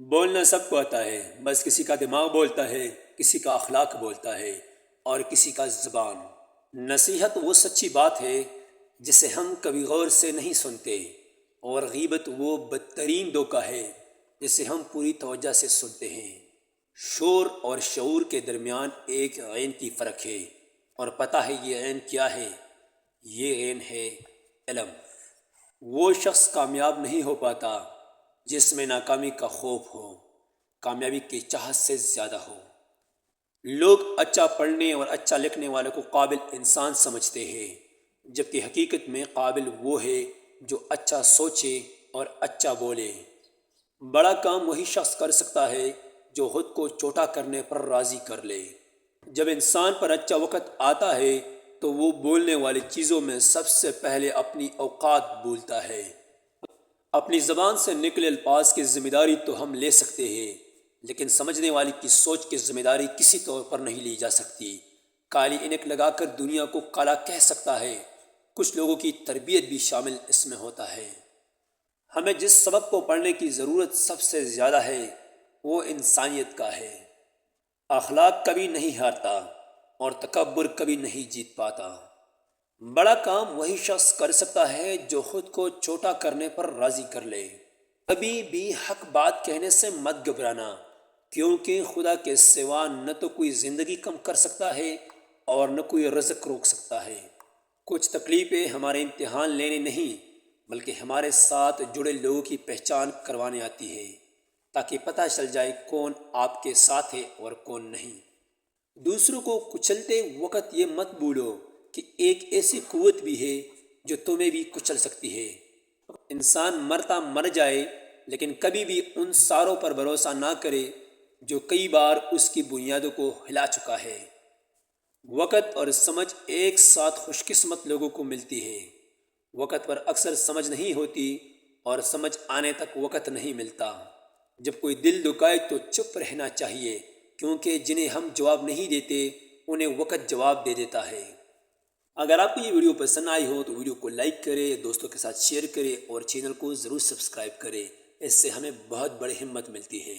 بولنا سب کو آتا ہے، بس کسی کا دماغ بولتا ہے، کسی کا اخلاق بولتا ہے اور کسی کا زبان۔ نصیحت وہ سچی بات ہے جسے ہم کبھی غور سے نہیں سنتے، اور غیبت وہ بدترین دھوکہ ہے جسے ہم پوری توجہ سے سنتے ہیں۔ شور اور شعور کے درمیان ایک عین کی فرق ہے، اور پتہ ہے یہ عین کیا ہے؟ یہ عین ہے علم۔ وہ شخص کامیاب نہیں ہو پاتا جس میں ناکامی کا خوف ہو، کامیابی کی چاہت سے زیادہ ہو۔ لوگ اچھا پڑھنے اور اچھا لکھنے والے کو قابل انسان سمجھتے ہیں، جبکہ حقیقت میں قابل وہ ہے جو اچھا سوچے اور اچھا بولے۔ بڑا کام وہی شخص کر سکتا ہے جو خود کو چھوٹا کرنے پر راضی کر لے۔ جب انسان پر اچھا وقت آتا ہے تو وہ بولنے والی چیزوں میں سب سے پہلے اپنی اوقات بھولتا ہے۔ اپنی زبان سے نکلے الفاظ کی ذمہ داری تو ہم لے سکتے ہیں، لیکن سمجھنے والی کی سوچ کی ذمہ داری کسی طور پر نہیں لی جا سکتی۔ کالی اینک لگا کر دنیا کو کالا کہہ سکتا ہے، کچھ لوگوں کی تربیت بھی شامل اس میں ہوتا ہے۔ ہمیں جس سبق کو پڑھنے کی ضرورت سب سے زیادہ ہے وہ انسانیت کا ہے۔ اخلاق کبھی نہیں ہارتا اور تکبر کبھی نہیں جیت پاتا۔ بڑا کام وہی شخص کر سکتا ہے جو خود کو چھوٹا کرنے پر راضی کر لے۔ کبھی بھی حق بات کہنے سے مت گھبرانا، کیونکہ خدا کے سوا نہ تو کوئی زندگی کم کر سکتا ہے اور نہ کوئی رزق روک سکتا ہے۔ کچھ تکلیفیں ہمارے امتحان لینے نہیں بلکہ ہمارے ساتھ جڑے لوگوں کی پہچان کروانے آتی ہے، تاکہ پتہ چل جائے کون آپ کے ساتھ ہے اور کون نہیں۔ دوسروں کو کچلتے وقت یہ مت بھولو کہ ایک ایسی قوت بھی ہے جو تمہیں بھی کچل سکتی ہے۔ انسان مرتا مر جائے، لیکن کبھی بھی ان ساروں پر بھروسہ نہ کرے جو کئی بار اس کی بنیادوں کو ہلا چکا ہے۔ وقت اور سمجھ ایک ساتھ خوش قسمت لوگوں کو ملتی ہے۔ وقت پر اکثر سمجھ نہیں ہوتی اور سمجھ آنے تک وقت نہیں ملتا۔ جب کوئی دل دکھائے تو چپ رہنا چاہیے، کیونکہ جنہیں ہم جواب نہیں دیتے انہیں وقت جواب دے دیتا ہے۔ اگر آپ کو یہ ویڈیو پسند آئی ہو تو ویڈیو کو لائک کرے، دوستوں کے ساتھ شیئر کرے اور چینل کو ضرور سبسکرائب کرے، اس سے ہمیں بہت بڑی ہمت ملتی ہے۔